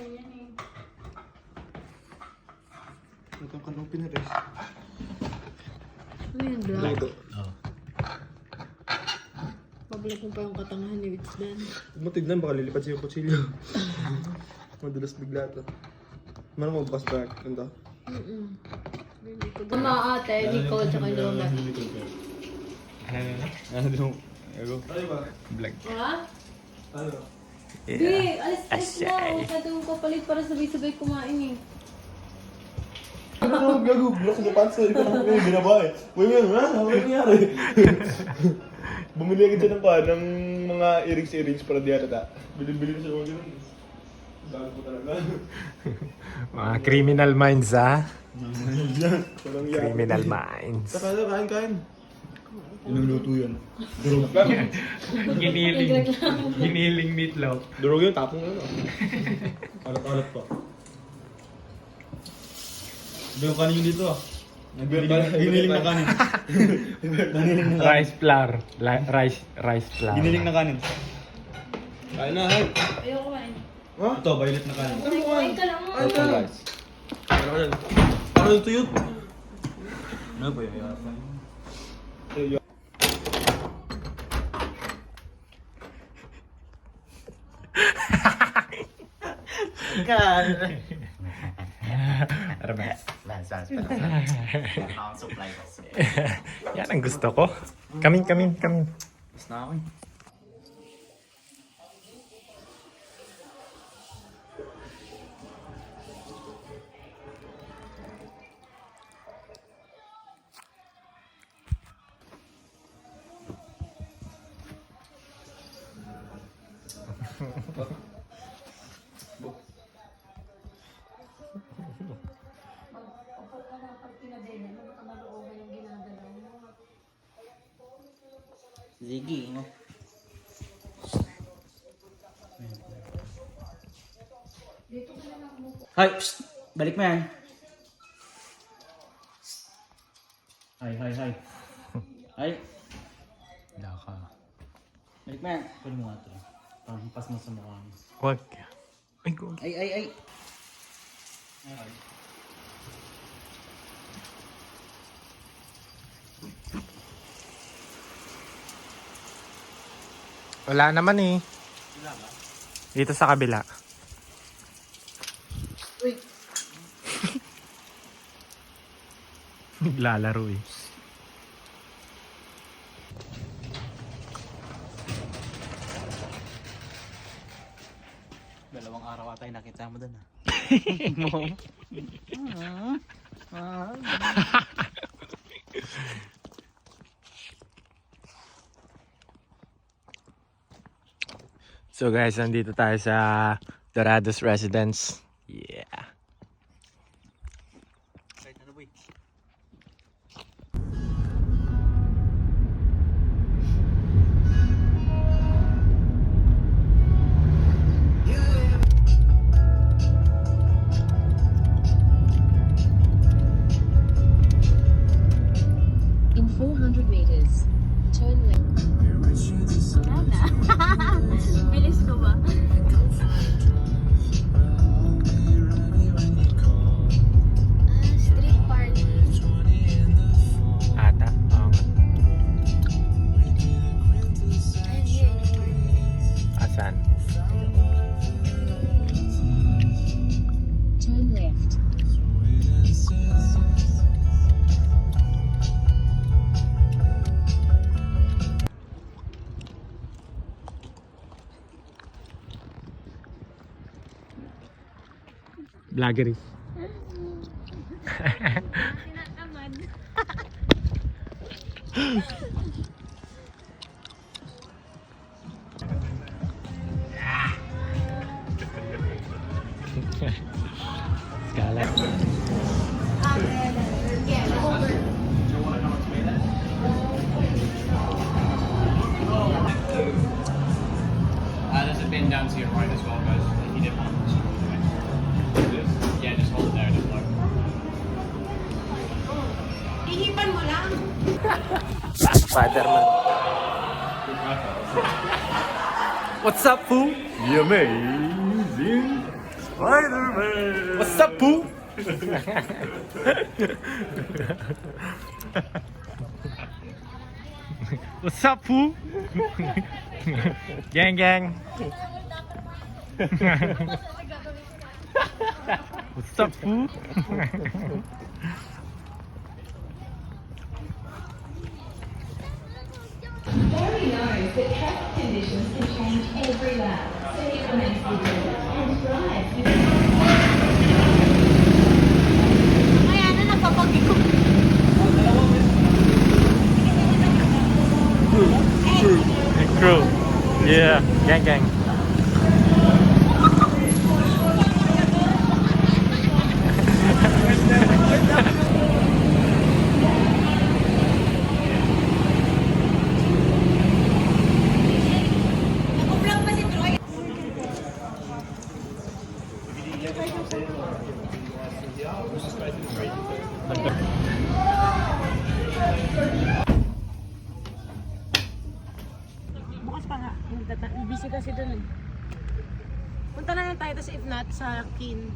ganyan eh. Itong kanong pinares. Ano yun, black? Oo. Pabalik mo pa yung katangahan ni Wits Dan. Huwag mo tignan, baka lilipad siya yung kutsilyo. Madulas bigla to. Ano mo, bukas ba? Ganda? Mga ate, Nicole, tsaka yung dalawa. Ano yung... Ego? Tayo ba? Vlog. Ha? Ano? Di, alis na. Huwag ka itong kapalit para sabay-sabay kumain eh. Ano? Gago, blok sa pansa. Ikaw naman kayo binaba eh. Uy, ano ha? Ano nangyari? Bumili agad siya ng mga earrings para di ata. Bili-bili na siya mga ganun. Gago po talaga. Mga criminal minds, ha? Walang yan. Criminal minds. Saka na, kain-kain. Inuluto yan. Giniling meatloaf. Durog yun, tapong ano. Alat-alat pa. Ito yung kanin yun dito ah. Giniling na kanin. Rice flour. Rice flour. Giniling na kanin. Kain na, hay. Ayoko kumain. Ha? Ito, violet na kanin. Kumain ka lang. Ano pa guys? Ano yan? Ano ito yun? Ano ba yun? Yan ang gusto ko. Kamin. Mas na ako eh. Ziggy, no? Hoy! Psst! Balik mo yan. Hay. Hay! Daka. Balik mo yan. Kunin mo nga ito. Pampas mo sa mukha mo. Wag. Ay, go. Ay! Wala naman eh. Dito sa kabila. Uy. Naglalaro eh. Dalawang araw ata yung nakita mo dun ah. So guys, nandito tayo sa Dorados Residence. Yeah. Kahit ano boy. In 400 meters, turn left. Bilis ko ba? Street party. Ata. Oo nga. Asan? Turn left. Vloggery. Tinatamad. Scala. There's a bin down to your right as well, guys. If you didn't want to. Yeah, just hold it there. Just look. Ihipan mo lang. Spider-Man. What's up, Pooh? The amazing Spider-Man! What's up, Pooh? What's up, Pooh? Gang, gang. What's up, Pooh? Barry knows that traffic conditions can change every lap, so he remains vigilant and drives with Kaya na napapagiko. Crew. Yeah, gang, gang. Bukas pa nga. Busy kasi dun. Punta na lang tayo tapos if not sa Kin.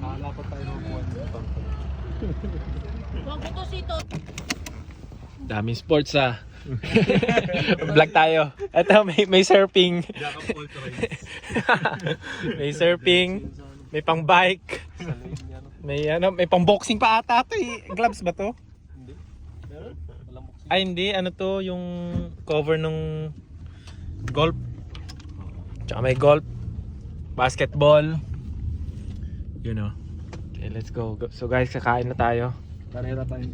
Nakalapat tayo ng buwan dito. Huwag ko to sito. Daming sports ah. Vlog tayo. Ito may surfing. May surfing, may pang bike. May pang boxing pa ata to eh. Gloves ba to? Hindi. Meron? Walang boxing. Ay hindi, ano to yung cover nung golf. Tsaka may golf, basketball. You know. Okay, let's go. So guys, kakain na tayo. Karera tayo.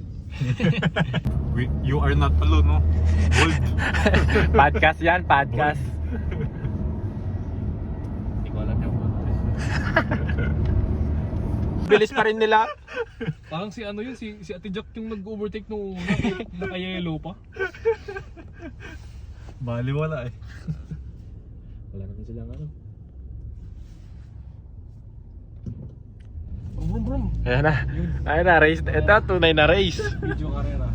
You are not alone, no? Bold. Podcast yan, podcast. Hindi ko alam yung podcast. Bilis pa rin nila. Parang si ano yun, si Ate Jack yung nag-overtake nung una, naka-yellow pa. Bali wala eh. Wala naman silang ano. Brum brum. Ayan na. Ayan na, race. Ito, tunay na race. Video karera.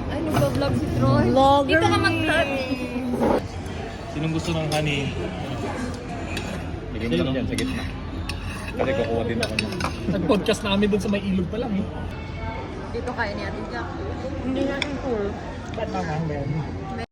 Ay, nagpa-vlog si Troy. Dito ka mag-vlog. Sinong gusto ng honey? Bigyan mo lang yan sa gitna. Kasi kukuha din ako niya. Nag-podcast na kami dun sa may ilog pa lang eh. Dito kaya ni Ate Jack. Hindi natin full. Ba't naman, Ben?